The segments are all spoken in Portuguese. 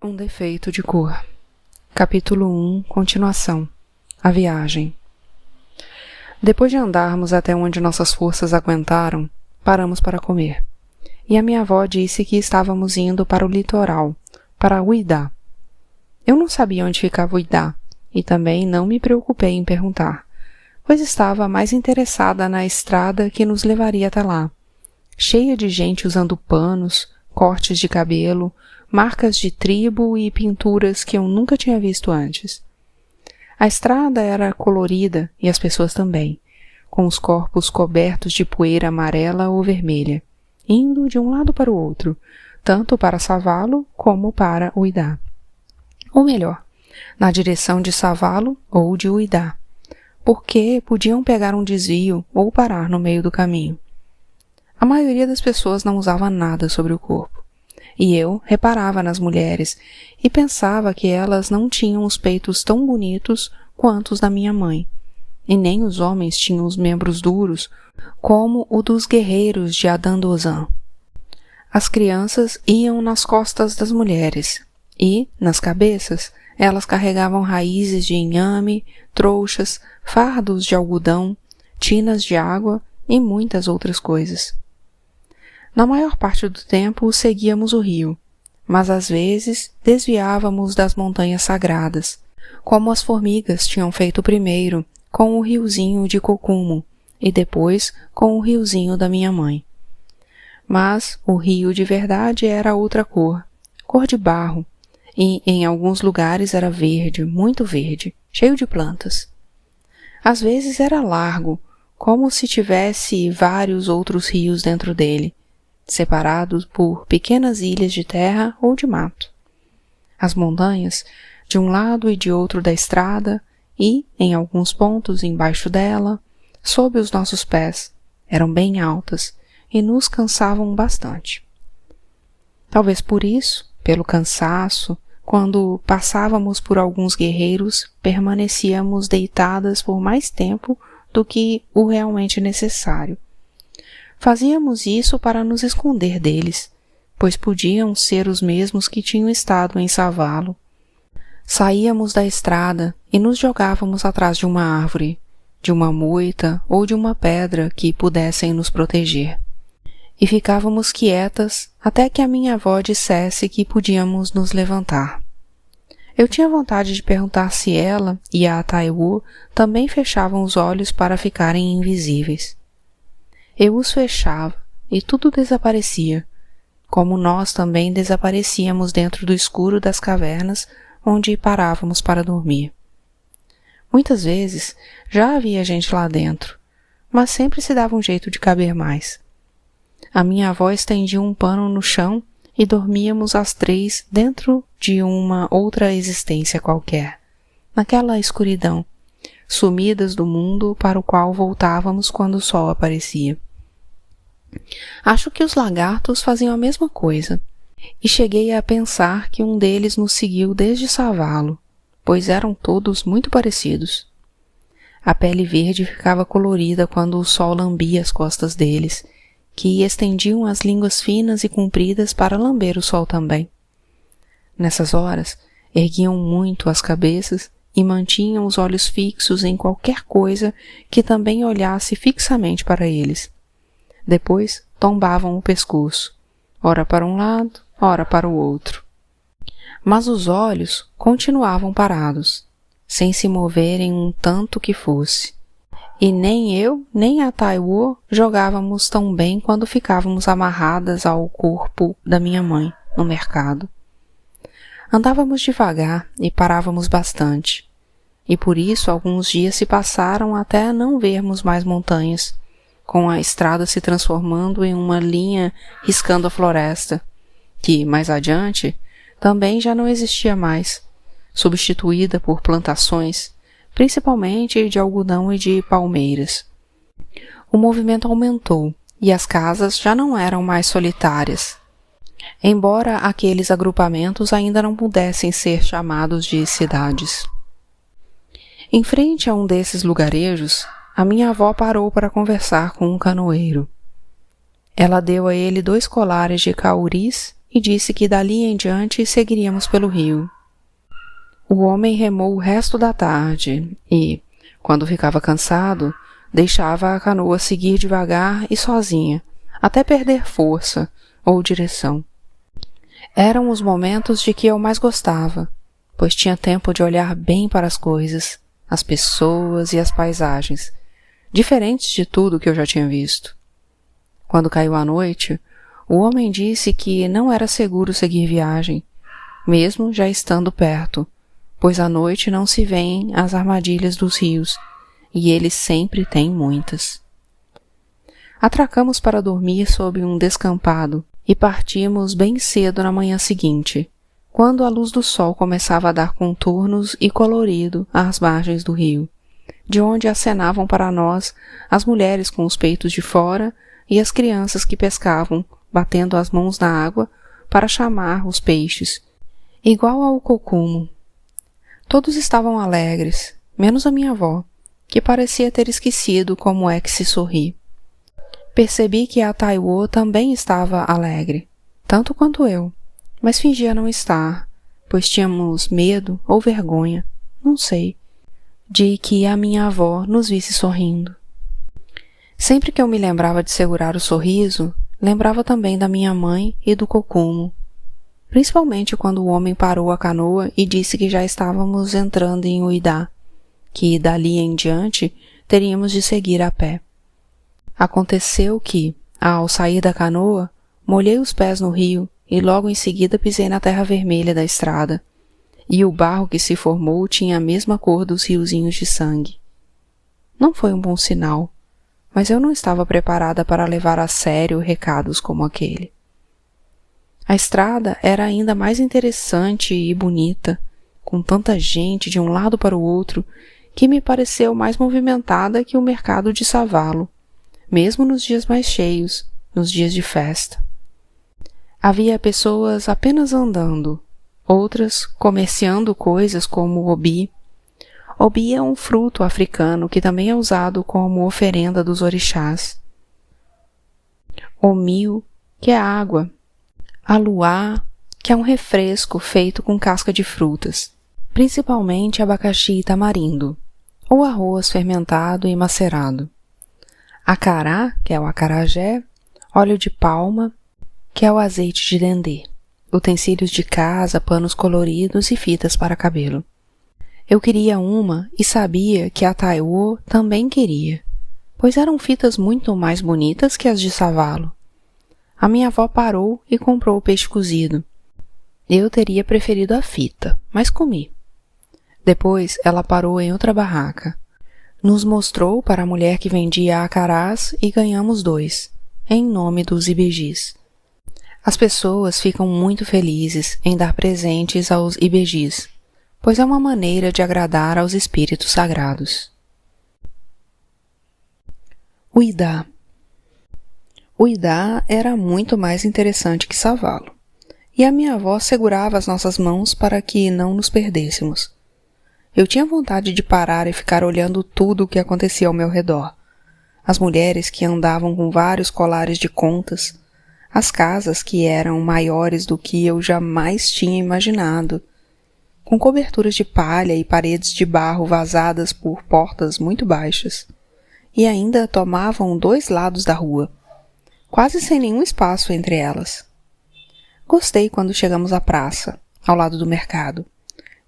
Um defeito de cor. Capítulo 1, continuação. A viagem. Depois de andarmos até onde nossas forças aguentaram, paramos para comer. E a minha avó disse que estávamos indo para o litoral, para Uidá. Eu não sabia onde ficava Uidá, e também não me preocupei em perguntar, pois estava mais interessada na estrada que nos levaria até lá, cheia de gente usando panos, cortes de cabelo, marcas de tribo e pinturas que eu nunca tinha visto antes. A estrada era colorida e as pessoas também, com os corpos cobertos de poeira amarela ou vermelha, indo de um lado para o outro, tanto para Savalo como para Uidá. Ou melhor, na direção de Savalo ou de Uidá, porque podiam pegar um desvio ou parar no meio do caminho. A maioria das pessoas não usava nada sobre o corpo. E eu reparava nas mulheres e pensava que elas não tinham os peitos tão bonitos quanto os da minha mãe, e nem os homens tinham os membros duros como o dos guerreiros de Adandozan. As crianças iam nas costas das mulheres e, nas cabeças, elas carregavam raízes de inhame, trouxas, fardos de algodão, tinas de água e muitas outras coisas. Na maior parte do tempo seguíamos o rio, mas às vezes desviávamos das montanhas sagradas, como as formigas tinham feito primeiro com o riozinho de Kokumo e depois com o riozinho da minha mãe. Mas o rio de verdade era outra cor, cor de barro, e em alguns lugares era verde, muito verde, cheio de plantas. Às vezes era largo, como se tivesse vários outros rios dentro dele, separados por pequenas ilhas de terra ou de mato. As montanhas, de um lado e de outro da estrada, e, em alguns pontos embaixo dela, sob os nossos pés, eram bem altas e nos cansavam bastante. Talvez por isso, pelo cansaço, quando passávamos por alguns guerreiros, permanecíamos deitadas por mais tempo do que o realmente necessário. Fazíamos isso para nos esconder deles, pois podiam ser os mesmos que tinham estado em Savalo. Saíamos da estrada e nos jogávamos atrás de uma árvore, de uma moita ou de uma pedra que pudessem nos proteger. E ficávamos quietas até que a minha avó dissesse que podíamos nos levantar. Eu tinha vontade de perguntar se ela e a Taiwu também fechavam os olhos para ficarem invisíveis. Eu os fechava e tudo desaparecia, como nós também desaparecíamos dentro do escuro das cavernas onde parávamos para dormir. Muitas vezes já havia gente lá dentro, mas sempre se dava um jeito de caber mais. A minha avó estendia um pano no chão e dormíamos as três dentro de uma outra existência qualquer, naquela escuridão, sumidas do mundo para o qual voltávamos quando o sol aparecia. Acho que os lagartos faziam a mesma coisa, e cheguei a pensar que um deles nos seguiu desde Savalo, pois eram todos muito parecidos. A pele verde ficava colorida quando o sol lambia as costas deles, que estendiam as línguas finas e compridas para lamber o sol também. Nessas horas, erguiam muito as cabeças e mantinham os olhos fixos em qualquer coisa que também olhasse fixamente para eles. Depois tombavam o pescoço, ora para um lado, ora para o outro. Mas os olhos continuavam parados, sem se moverem um tanto que fosse. E nem eu, nem a Taiwo jogávamos tão bem quando ficávamos amarradas ao corpo da minha mãe, no mercado. Andávamos devagar e parávamos bastante, e por isso alguns dias se passaram até não vermos mais montanhas, com a estrada se transformando em uma linha riscando a floresta, que, mais adiante, também já não existia mais, substituída por plantações, principalmente de algodão e de palmeiras. O movimento aumentou e as casas já não eram mais solitárias, embora aqueles agrupamentos ainda não pudessem ser chamados de cidades. Em frente a um desses lugarejos, a minha avó parou para conversar com um canoeiro. Ela deu a ele 2 colares de cauris e disse que dali em diante seguiríamos pelo rio. O homem remou o resto da tarde e, quando ficava cansado, deixava a canoa seguir devagar e sozinha, até perder força ou direção. Eram os momentos de que eu mais gostava, pois tinha tempo de olhar bem para as coisas, as pessoas e as paisagens, diferentes de tudo que eu já tinha visto. Quando caiu a noite, o homem disse que não era seguro seguir viagem, mesmo já estando perto, pois à noite não se vêem as armadilhas dos rios, e eles sempre têm muitas. Atracamos para dormir sob um descampado e partimos bem cedo na manhã seguinte, quando a luz do sol começava a dar contornos e colorido às margens do rio, de onde acenavam para nós as mulheres com os peitos de fora e as crianças que pescavam, batendo as mãos na água para chamar os peixes, igual ao cocumo. Todos estavam alegres, menos a minha avó, que parecia ter esquecido como é que se sorri. Percebi que a Taiwo também estava alegre, tanto quanto eu, mas fingia não estar, pois tínhamos medo ou vergonha, não sei, de que a minha avó nos visse sorrindo. Sempre que eu me lembrava de segurar o sorriso, lembrava também da minha mãe e do cocumo, principalmente quando o homem parou a canoa e disse que já estávamos entrando em Uidá, que dali em diante teríamos de seguir a pé. Aconteceu que, ao sair da canoa, molhei os pés no rio e logo em seguida pisei na terra vermelha da estrada, e o barro que se formou tinha a mesma cor dos riozinhos de sangue. Não foi um bom sinal, mas eu não estava preparada para levar a sério recados como aquele. A estrada era ainda mais interessante e bonita, com tanta gente de um lado para o outro, que me pareceu mais movimentada que o mercado de Savalo, mesmo nos dias mais cheios, nos dias de festa. Havia pessoas apenas andando, outras comerciando coisas como obi. Obi é um fruto africano que também é usado como oferenda dos orixás. O mil, que é água. A luá, que é um refresco feito com casca de frutas, principalmente abacaxi e tamarindo, ou arroz fermentado e macerado. Acará, que é o acarajé, óleo de palma, que é o azeite de dendê, utensílios de casa, panos coloridos e fitas para cabelo. Eu queria uma e sabia que a Taiwo também queria, pois eram fitas muito mais bonitas que as de Savalo. A minha avó parou e comprou o peixe cozido. Eu teria preferido a fita, mas comi. Depois ela parou em outra barraca. Nos mostrou para a mulher que vendia acarás e ganhamos 2, em nome dos ibejis. As pessoas ficam muito felizes em dar presentes aos ibejis, pois é uma maneira de agradar aos espíritos sagrados. Uidá. Uidá era muito mais interessante que Savalo, e a minha avó segurava as nossas mãos para que não nos perdêssemos. Eu tinha vontade de parar e ficar olhando tudo o que acontecia ao meu redor. As mulheres que andavam com vários colares de contas, as casas que eram maiores do que eu jamais tinha imaginado, com coberturas de palha e paredes de barro vazadas por portas muito baixas, e ainda tomavam 2 lados da rua, quase sem nenhum espaço entre elas. Gostei quando chegamos à praça, ao lado do mercado,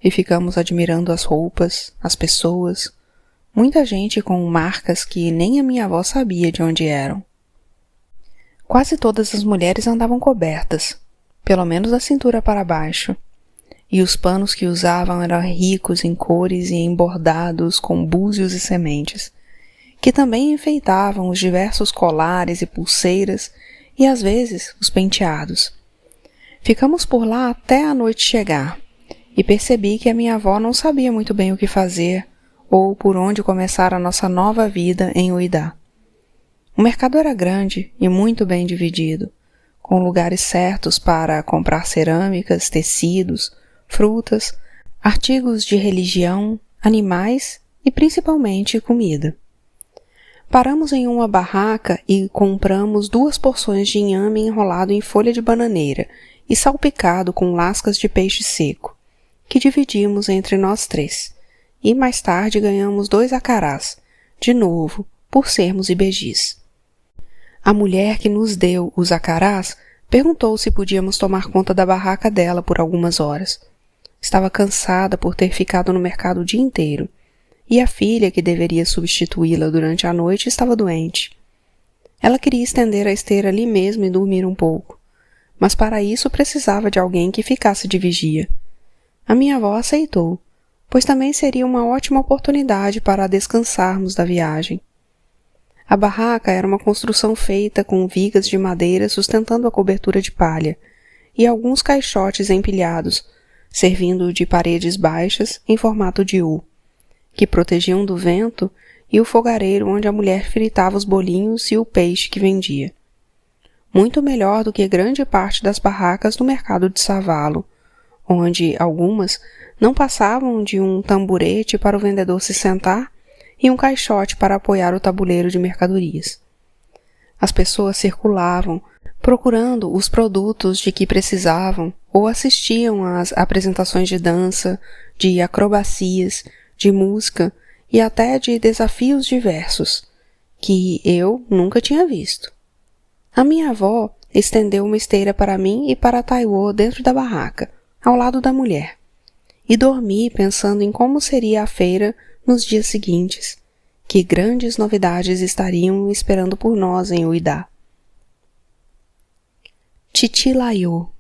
e ficamos admirando as roupas, as pessoas, muita gente com marcas que nem a minha avó sabia de onde eram. Quase todas as mulheres andavam cobertas, pelo menos da cintura para baixo, e os panos que usavam eram ricos em cores e em bordados com búzios e sementes, que também enfeitavam os diversos colares e pulseiras e, às vezes, os penteados. Ficamos por lá até a noite chegar, e percebi que a minha avó não sabia muito bem o que fazer ou por onde começar a nossa nova vida em Uidá. O mercado era grande e muito bem dividido, com lugares certos para comprar cerâmicas, tecidos, frutas, artigos de religião, animais e principalmente comida. Paramos em uma barraca e compramos 2 porções de inhame enrolado em folha de bananeira e salpicado com lascas de peixe seco, que dividimos entre nós 3, e mais tarde ganhamos 2 acarás, de novo, por sermos ibejis. A mulher que nos deu os acarás perguntou se podíamos tomar conta da barraca dela por algumas horas. Estava cansada por ter ficado no mercado o dia inteiro, e a filha que deveria substituí-la durante a noite estava doente. Ela queria estender a esteira ali mesmo e dormir um pouco, mas para isso precisava de alguém que ficasse de vigia. A minha avó aceitou, pois também seria uma ótima oportunidade para descansarmos da viagem. A barraca era uma construção feita com vigas de madeira sustentando a cobertura de palha e alguns caixotes empilhados, servindo de paredes baixas em formato de U, que protegiam do vento, e o fogareiro onde a mulher fritava os bolinhos e o peixe que vendia. Muito melhor do que grande parte das barracas do mercado de Savalo, onde algumas não passavam de um tamborete para o vendedor se sentar e um caixote para apoiar o tabuleiro de mercadorias. As pessoas circulavam, procurando os produtos de que precisavam, ou assistiam às apresentações de dança, de acrobacias, de música e até de desafios diversos, que eu nunca tinha visto. A minha avó estendeu uma esteira para mim e para Taiwo dentro da barraca, ao lado da mulher, e dormi pensando em como seria a feira nos dias seguintes, que grandes novidades estariam esperando por nós em Uidá. Titilayo.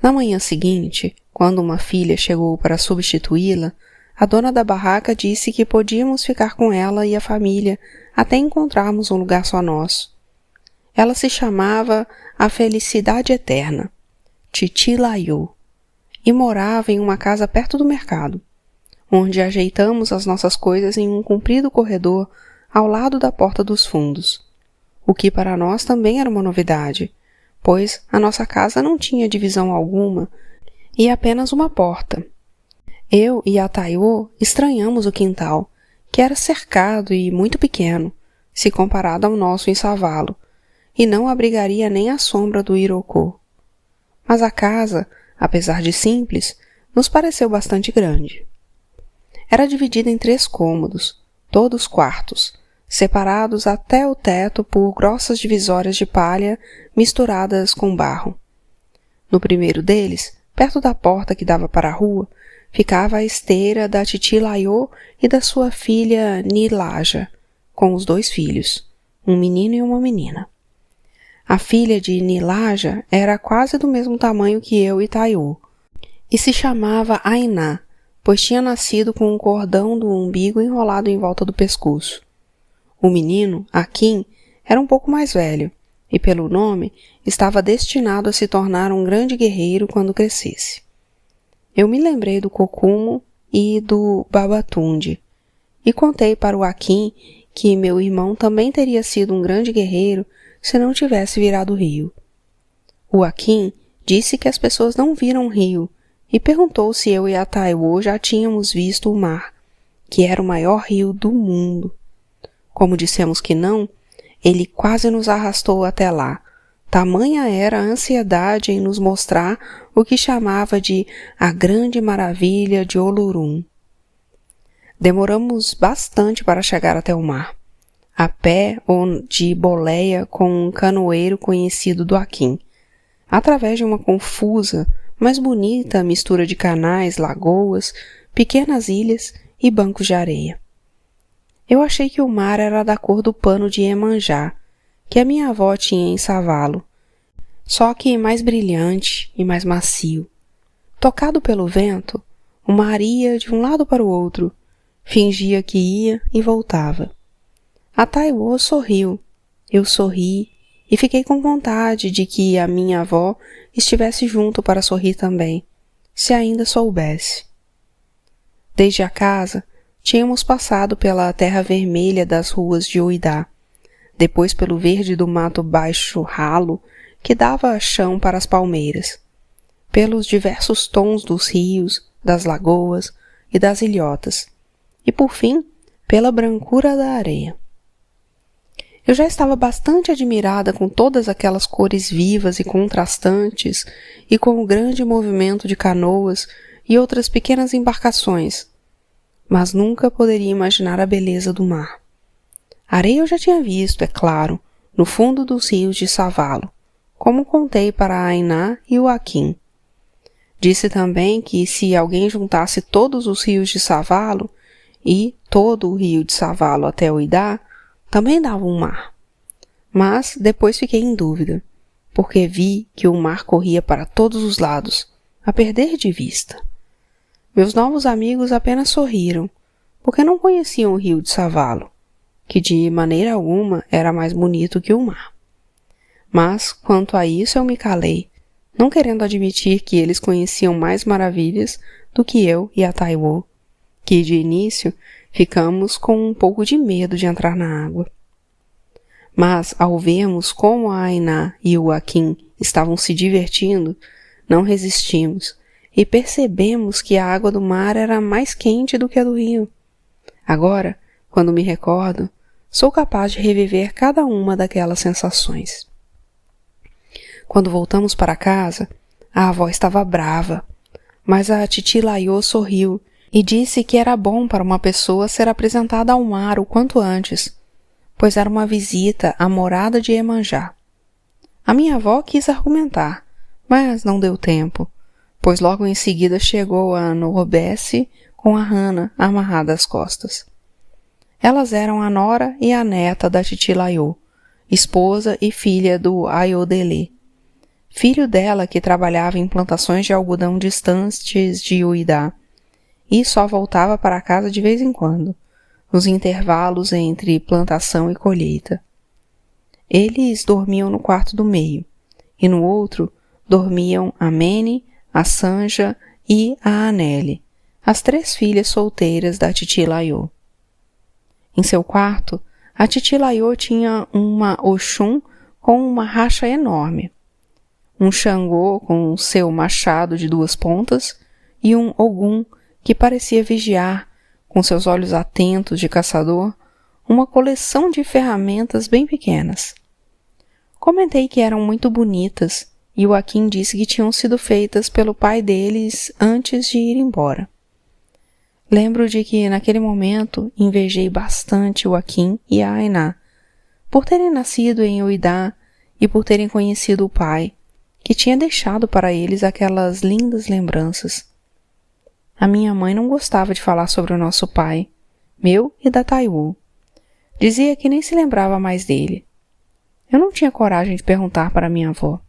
Na manhã seguinte, quando uma filha chegou para substituí-la, a dona da barraca disse que podíamos ficar com ela e a família até encontrarmos um lugar só nosso. Ela se chamava a Felicidade Eterna, Titilayo, e morava em uma casa perto do mercado, onde ajeitamos as nossas coisas em um comprido corredor ao lado da porta dos fundos, o que para nós também era uma novidade, pois a nossa casa não tinha divisão alguma e apenas uma porta. Eu e a Taiwo estranhamos o quintal, que era cercado e muito pequeno, se comparado ao nosso em Savalo, e não abrigaria nem a sombra do Irokô. Mas a casa, apesar de simples, nos pareceu bastante grande. Era dividida em 3 cômodos, todos quartos, separados até o teto por grossas divisórias de palha misturadas com barro. No primeiro deles, perto da porta que dava para a rua, ficava a esteira da Titilayo e da sua filha Nilaja, com os 2 filhos, um menino e uma menina. A filha de Nilaja era quase do mesmo tamanho que eu e Taiwo, e se chamava Ainá, pois tinha nascido com um cordão do umbigo enrolado em volta do pescoço. O menino, Akin, era um pouco mais velho, e pelo nome estava destinado a se tornar um grande guerreiro quando crescesse. Eu me lembrei do Kokumo e do Babatunde, e contei para o Akin que meu irmão também teria sido um grande guerreiro se não tivesse virado o rio. O Akin disse que as pessoas não viram o rio e perguntou se eu e a Taiwo já tínhamos visto o mar, que era o maior rio do mundo. Como dissemos que não, ele quase nos arrastou até lá. Tamanha era a ansiedade em nos mostrar o que chamava de a grande maravilha de Olurum. Demoramos bastante para chegar até o mar, a pé ou de boleia com um canoeiro conhecido do Akin, através de uma confusa, mas bonita mistura de canais, lagoas, pequenas ilhas e bancos de areia. Eu achei que o mar era da cor do pano de Iemanjá, que a minha avó tinha em Savalo, só que mais brilhante e mais macio. Tocado pelo vento, o mar ia de um lado para o outro, fingia que ia e voltava. A Taiwo sorriu, eu sorri e fiquei com vontade de que a minha avó estivesse junto para sorrir também, se ainda soubesse. Desde a casa, tínhamos passado pela terra vermelha das ruas de Uidá, depois pelo verde do mato baixo ralo que dava chão para as palmeiras, pelos diversos tons dos rios, das lagoas e das ilhotas, e por fim, pela brancura da areia. Eu já estava bastante admirada com todas aquelas cores vivas e contrastantes, e com o grande movimento de canoas e outras pequenas embarcações, mas nunca poderia imaginar a beleza do mar. A areia eu já tinha visto, é claro, no fundo dos rios de Savalo, como contei para a Ainá e o Akin. Disse também que se alguém juntasse todos os rios de Savalo e todo o rio de Savalo até o Idá, também dava um mar. Mas depois fiquei em dúvida, porque vi que o mar corria para todos os lados, a perder de vista. Meus novos amigos apenas sorriram, porque não conheciam o rio de Savalo, que de maneira alguma era mais bonito que o mar. Mas, quanto a isso, eu me calei, não querendo admitir que eles conheciam mais maravilhas do que eu e a Taiwo, que, de início, ficamos com um pouco de medo de entrar na água. Mas, ao vermos como a Ainá e o Akin estavam se divertindo, não resistimos e percebemos que a água do mar era mais quente do que a do rio. Agora, quando me recordo, sou capaz de reviver cada uma daquelas sensações. Quando voltamos para casa, a avó estava brava, mas a titi Laiô sorriu e disse que era bom para uma pessoa ser apresentada ao mar o quanto antes, pois era uma visita à morada de Iemanjá. A minha avó quis argumentar, mas não deu tempo, pois logo em seguida chegou a Norobesse com a Hana amarrada às costas. Elas eram a nora e a neta da titi Laiô, esposa e filha do Ayodelê, filho dela que trabalhava em plantações de algodão distantes de Uidá, e só voltava para casa de vez em quando, nos intervalos entre plantação e colheita. Eles dormiam no quarto do meio, e no outro dormiam a Mene, a Sanja e a Anele, as 3 filhas solteiras da titi Laiô. Em seu quarto, a titi Laiô tinha uma Oxum com uma racha enorme, um Xangô com seu machado de 2 pontas e um Ogum que parecia vigiar, com seus olhos atentos de caçador, uma coleção de ferramentas bem pequenas. Comentei que eram muito bonitas e o Akin disse que tinham sido feitas pelo pai deles antes de ir embora. Lembro de que, naquele momento, invejei bastante o Akin e a Ainá, por terem nascido em Uidá e por terem conhecido o pai, que tinha deixado para eles aquelas lindas lembranças. A minha mãe não gostava de falar sobre o nosso pai, meu e da Taiwo. Dizia que nem se lembrava mais dele. Eu não tinha coragem de perguntar para minha avó.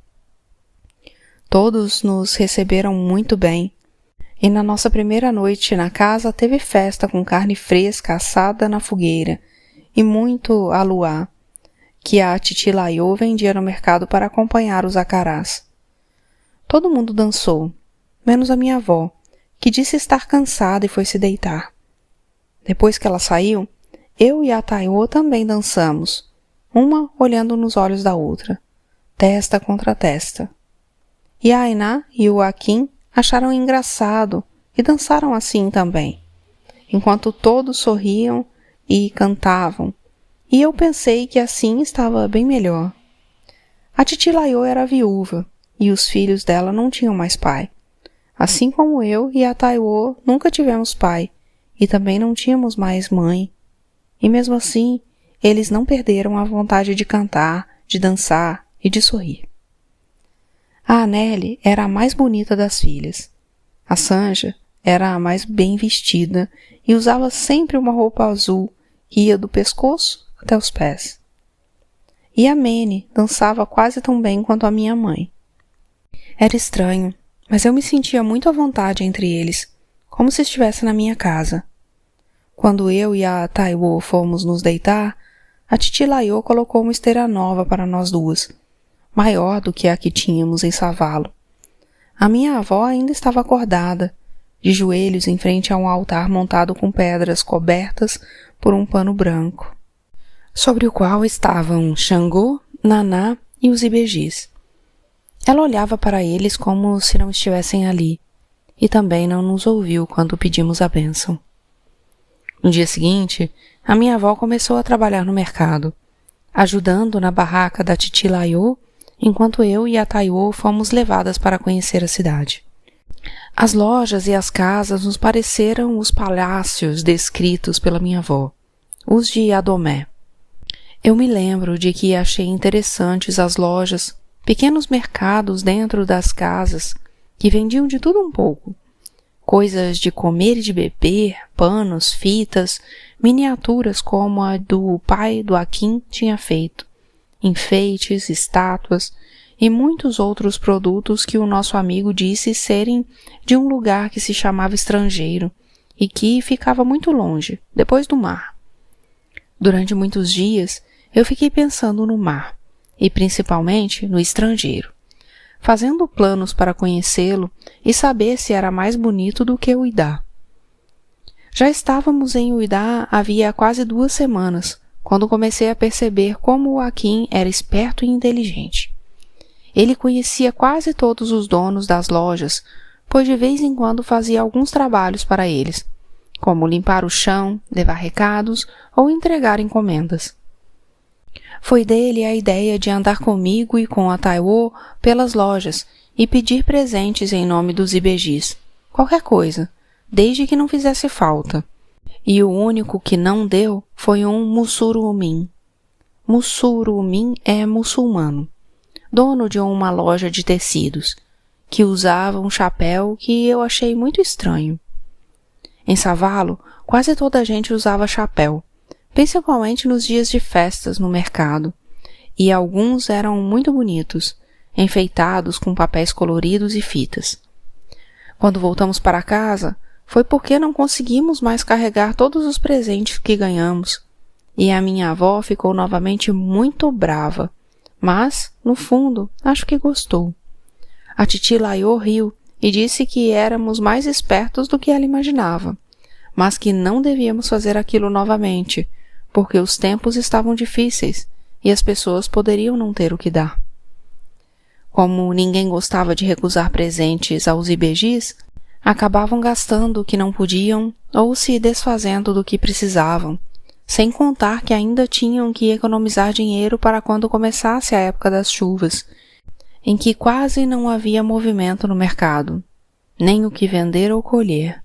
Todos nos receberam muito bem, e na nossa primeira noite na casa teve festa com carne fresca assada na fogueira e muito aluá, que a titi Laiô vendia no mercado para acompanhar os acarás. Todo mundo dançou, menos a minha avó, que disse estar cansada e foi se deitar. Depois que ela saiu, eu e a Taiwo também dançamos, uma olhando nos olhos da outra, testa contra testa. E a Ainá e o Akin acharam engraçado e dançaram assim também, enquanto todos sorriam e cantavam, e eu pensei que assim estava bem melhor. A titi Laiô era viúva, e os filhos dela não tinham mais pai. Assim como eu e a Taiwo nunca tivemos pai, e também não tínhamos mais mãe. E mesmo assim, eles não perderam a vontade de cantar, de dançar e de sorrir. A Anele era a mais bonita das filhas. A Sanja era a mais bem vestida e usava sempre uma roupa azul que ia do pescoço até os pés. E a Mene dançava quase tão bem quanto a minha mãe. Era estranho, mas eu me sentia muito à vontade entre eles, como se estivesse na minha casa. Quando eu e a Taiwo fomos nos deitar, a titi Laiô colocou uma esteira nova para nós duas, maior do que a que tínhamos em Savalo. A minha avó ainda estava acordada, de joelhos em frente a um altar montado com pedras cobertas por um pano branco, sobre o qual estavam Xangô, Naná e os ibejis. Ela olhava para eles como se não estivessem ali, e também não nos ouviu quando pedimos a bênção. No dia seguinte, a minha avó começou a trabalhar no mercado. ajudando na barraca da titi Laiô, enquanto eu e a Taiô fomos levadas para conhecer a cidade. As lojas e as casas nos pareceram os palácios descritos pela minha avó, os de Adomé. Eu me lembro de que achei interessantes as lojas, pequenos mercados dentro das casas que vendiam de tudo um pouco. Coisas de comer e de beber, panos, fitas, miniaturas como a do pai do Akin tinha feito, enfeites, estátuas e muitos outros produtos que o nosso amigo disse serem de um lugar que se chamava Estrangeiro e que ficava muito longe, depois do mar. Durante muitos dias, eu fiquei pensando no mar, e principalmente no estrangeiro, fazendo planos para conhecê-lo e saber se era mais bonito do que o Uidá. Já estávamos em Uidá havia quase 2 semanas, quando comecei a perceber como o Akin era esperto e inteligente. Ele conhecia quase todos os donos das lojas, pois de vez em quando fazia alguns trabalhos para eles, como limpar o chão, levar recados ou entregar encomendas. Foi dele a ideia de andar comigo e com a Taiô pelas lojas e pedir presentes em nome dos ibejis, qualquer coisa, desde que não fizesse falta. E o único que não deu foi um Mussurumin. Mussurumin é muçulmano, dono de uma loja de tecidos, que usava um chapéu que eu achei muito estranho. Em Savalo, quase toda a gente usava chapéu, principalmente nos dias de festas no mercado, e alguns eram muito bonitos, enfeitados com papéis coloridos e fitas. Quando voltamos para casa, foi porque não conseguimos mais carregar todos os presentes que ganhamos, e a minha avó ficou novamente muito brava, mas, no fundo, acho que gostou. A titi Laiô riu e disse que éramos mais espertos do que ela imaginava, mas que não devíamos fazer aquilo novamente, porque os tempos estavam difíceis e as pessoas poderiam não ter o que dar. Como ninguém gostava de recusar presentes aos ibejis, acabavam gastando o que não podiam ou se desfazendo do que precisavam, sem contar que ainda tinham que economizar dinheiro para quando começasse a época das chuvas, em que quase não havia movimento no mercado, nem o que vender ou colher,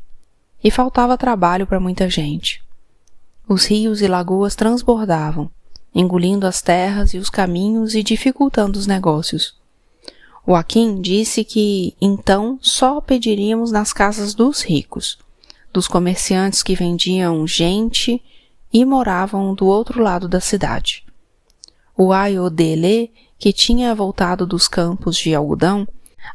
e faltava trabalho para muita gente. Os rios e lagoas transbordavam, engolindo as terras e os caminhos e dificultando os negócios. O Akin disse que, então, só pediríamos nas casas dos ricos, dos comerciantes que vendiam gente e moravam do outro lado da cidade. O Ayodele, que tinha voltado dos campos de algodão,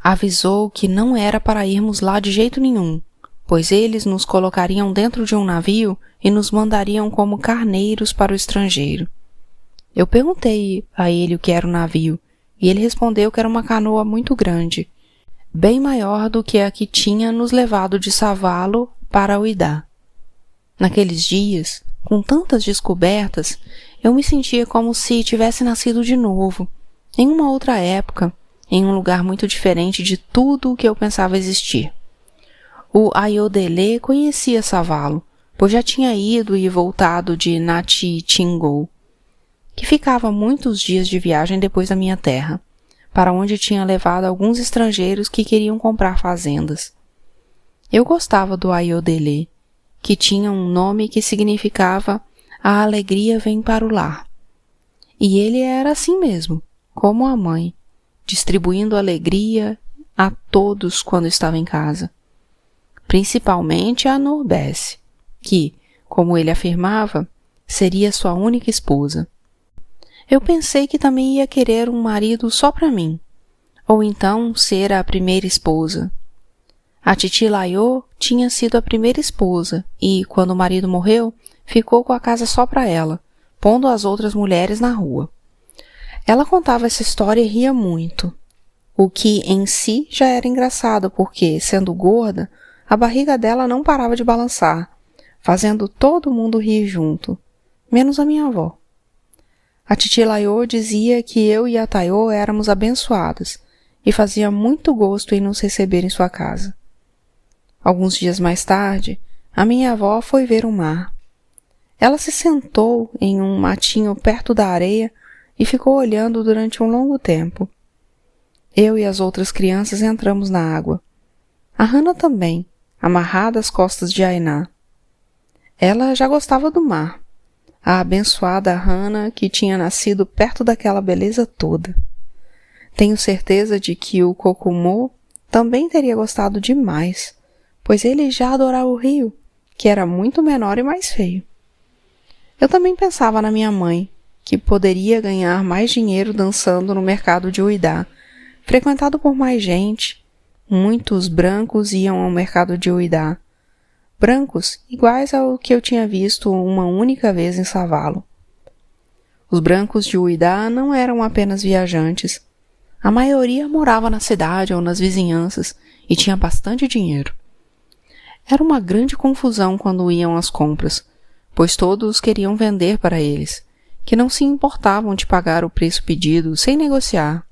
avisou que não era para irmos lá de jeito nenhum, pois eles nos colocariam dentro de um navio e nos mandariam como carneiros para o estrangeiro. Eu perguntei a ele o que era o navio, e ele respondeu que era uma canoa muito grande, bem maior do que a que tinha nos levado de Savalo para Uidá. Naqueles dias, com tantas descobertas, eu me sentia como se tivesse nascido de novo, em uma outra época, em um lugar muito diferente de tudo o que eu pensava existir. O Ayodele conhecia Savalo, pois já tinha ido e voltado de Nati Tingol, que ficava muitos dias de viagem depois da minha terra, para onde tinha levado alguns estrangeiros que queriam comprar fazendas. Eu gostava do Ayodele, que tinha um nome que significava "a alegria vem para o lar". E ele era assim mesmo, como a mãe, distribuindo alegria a todos quando estava em casa, principalmente a Nurbesse, que, como ele afirmava, seria sua única esposa. Eu pensei que também ia querer um marido só para mim, ou então ser a primeira esposa. A titi Laiô tinha sido a primeira esposa e, quando o marido morreu, ficou com a casa só para ela, pondo as outras mulheres na rua. Ela contava essa história e ria muito, o que em si já era engraçado porque, sendo gorda, a barriga dela não parava de balançar, fazendo todo mundo rir junto, menos a minha avó. A titi Laiô dizia que eu e a Taiô éramos abençoadas e fazia muito gosto em nos receber em sua casa. Alguns dias mais tarde, a minha avó foi ver o mar. Ela se sentou em um matinho perto da areia e ficou olhando durante um longo tempo. Eu e as outras crianças entramos na água. A Hannah também, amarrada às costas de Ainá. Ela já gostava do mar. A abençoada Hannah que tinha nascido perto daquela beleza toda. Tenho certeza de que o Kokomo também teria gostado demais, pois ele já adorava o rio, que era muito menor e mais feio. Eu também pensava na minha mãe, que poderia ganhar mais dinheiro dançando no mercado de Uidá, frequentado por mais gente. Muitos brancos iam ao mercado de Uidá. Brancos iguais ao que eu tinha visto uma única vez em Savalo. Os brancos de Uidá não eram apenas viajantes. A maioria morava na cidade ou nas vizinhanças e tinha bastante dinheiro. Era uma grande confusão quando iam às compras, pois todos queriam vender para eles, que não se importavam de pagar o preço pedido sem negociar.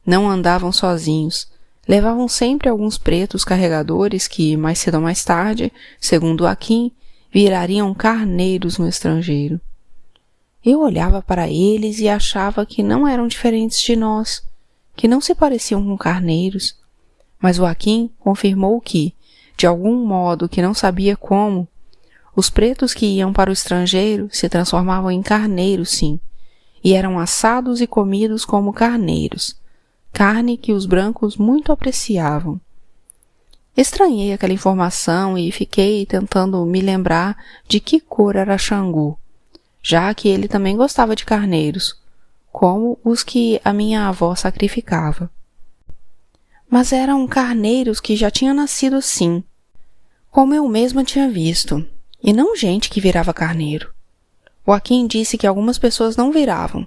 Não andavam sozinhos, levavam sempre alguns pretos carregadores que, mais cedo ou mais tarde, segundo Akin, virariam carneiros no estrangeiro. Eu olhava para eles e achava que não eram diferentes de nós, que não se pareciam com carneiros, mas o Akin confirmou que, de algum modo que não sabia como, os pretos que iam para o estrangeiro se transformavam em carneiros, sim, e eram assados e comidos como carneiros, carne que os brancos muito apreciavam. Estranhei aquela informação e fiquei tentando me lembrar de que cor era Xangu, já que ele também gostava de carneiros, como os que a minha avó sacrificava. Mas eram carneiros que já tinham nascido assim, como eu mesma tinha visto, e não gente que virava carneiro. O Akin disse que algumas pessoas não viravam,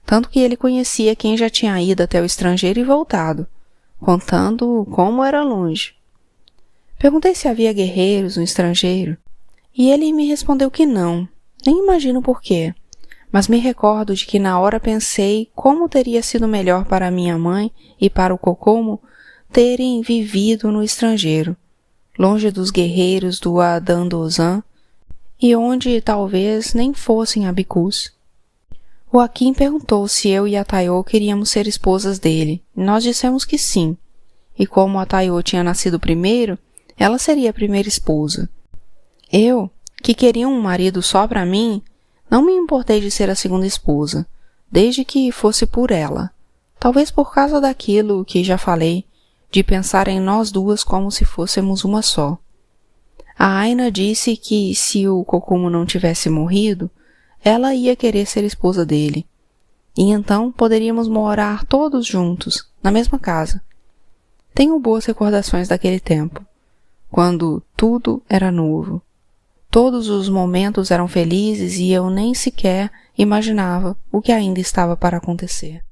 tanto que ele conhecia quem já tinha ido até o estrangeiro e voltado, contando como era longe. Perguntei se havia guerreiros no estrangeiro, e ele me respondeu que não, nem imagino por quê. Mas me recordo de que na hora pensei como teria sido melhor para minha mãe e para o Kokomo terem vivido no estrangeiro, longe dos guerreiros do Adandozan, e onde talvez nem fossem abicus. O Akin perguntou se eu e a Taiô queríamos ser esposas dele, e nós dissemos que sim, e como a Taiô tinha nascido primeiro, ela seria a primeira esposa. Eu, que queria um marido só para mim, não me importei de ser a segunda esposa, desde que fosse por ela. Talvez por causa daquilo que já falei, de pensar em nós duas como se fôssemos uma só. A Aina disse que se o Kokomo não tivesse morrido, ela ia querer ser esposa dele. E então poderíamos morar todos juntos, na mesma casa. Tenho boas recordações daquele tempo, quando tudo era novo. Todos os momentos eram felizes e eu nem sequer imaginava o que ainda estava para acontecer.